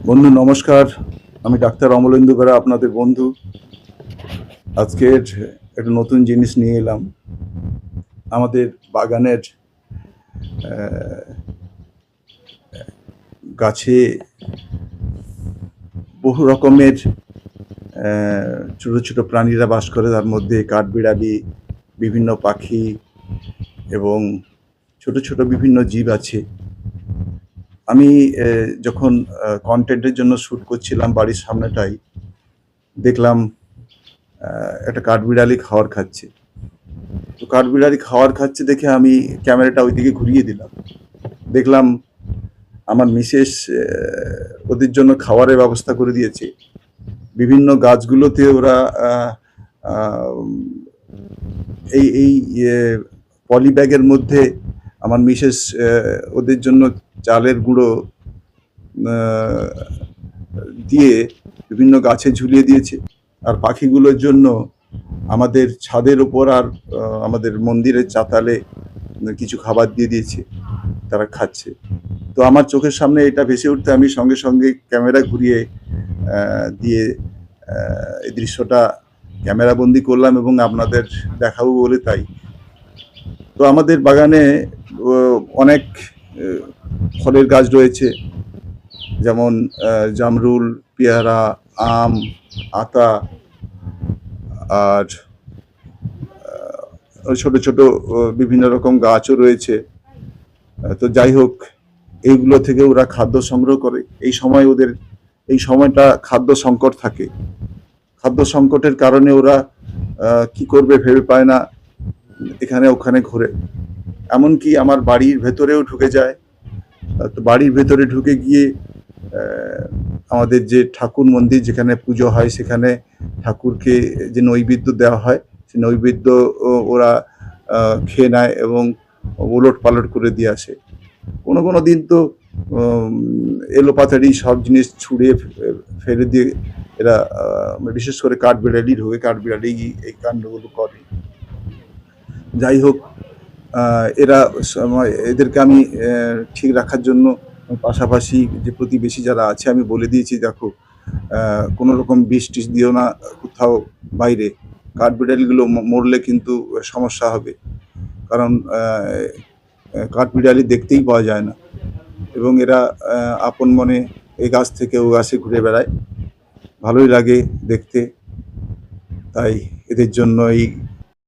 বন্ধু নমস্কার। আমি ডাক্তার অমলেন্দু বেরা, আপনাদের বন্ধু। আজকের একটা নতুন জিনিস নিয়ে এলাম। আমাদের বাগানের গাছে বহু রকমের ছোট ছোট প্রাণীরা বাস করে। তার মধ্যে কাঠবিড়ালি, বিভিন্ন পাখি এবং ছোট ছোট বিভিন্ন জীব আছে। আমি যখন কন্টেন্টের জন্য শ্যুট করছিলাম বাড়ির সামনেটাই, দেখলাম একটা কাঠবিড়ালি খাবার খাচ্ছে। তো কাঠবিড়ালি খাবার খাচ্ছে দেখে আমি ক্যামেরাটা ওইদিকে ঘুরিয়ে দিলাম। দেখলাম আমার মিসেস ওদের জন্য খাবারের ব্যবস্থা করে দিয়েছে। বিভিন্ন গাছগুলোতে ওরা এই এই পলি ব্যাগের মধ্যে আমার মিসেস ওদের জন্য চালের গুঁড়ো দিয়ে বিভিন্ন গাছে ঝুলিয়ে দিয়েছে। আর পাখিগুলোর জন্য আমাদের ছাদের ওপর আর আমাদের মন্দিরের চাতালে কিছু খাবার দিয়ে দিয়েছে, তারা খাচ্ছে। তো আমার চোখের সামনে এটা ভেসে উঠতে আমি সঙ্গে সঙ্গে ক্যামেরা ঘুরিয়ে দিয়ে এই দৃশ্যটা ক্যামেরাবন্দি করলাম এবং আপনাদের দেখাবো বলে তাই। তো আমাদের বাগানে অনেক ফলের গাছ রয়েছে, যেমন জামরুল, পেয়ারা, আম, আতা, আর ছোট ছোট বিভিন্ন রকম গাছও রয়েছে। তো যাই হোক, এইগুলো থেকে ওরা খাদ্য সংগ্রহ করে। এই সময়টা খাদ্য সংকট থাকে। খাদ্য সংকটের কারণে ওরা কি করবে ভেবে পায় না, এখানে ওখানে ঘোরে। এমনকি আমার বাড়ির ভেতরেও ঢুকে যায়। তো বাড়ির ভেতরে ঢুকে গিয়ে আমাদের যে ঠাকুর মন্দির, যেখানে পুজো হয়, সেখানে ঠাকুরকে যে নৈবেদ্য দেওয়া হয়, সেই নৈবেদ্য ওরা খেয়ে নেয় এবং ওলট পালট করে দিয়ে আসে। কোনো কোনো দিন তো এলোপাথারি সব জিনিস ছুঁড়ে ফেলে দিয়ে এরা, বিশেষ করে কাঠবিড়ালি ঢোকে, কাঠবিড়ালি এই কাণ্ডগুলো করে। যাই হোক, এদেরকে আমি ঠিক রাখার জন্য পাশাপাশি যে প্রতিবেশী যারা আছে আমি বলে দিয়েছি, দেখো কোনো রকম বিষ টিষ দিও না কোথাও বাইরে। কাঠবিড়ালিগুলো মরলে কিন্তু সমস্যা হবে, কারণ কাঠবিড়ালি দেখতেই পাওয়া যায় না এবং এরা আপন মনে এই গাছ থেকে ও গাছে ঘুরে বেড়ায়। ভালোই লাগে দেখতে। তাই এদের জন্য এই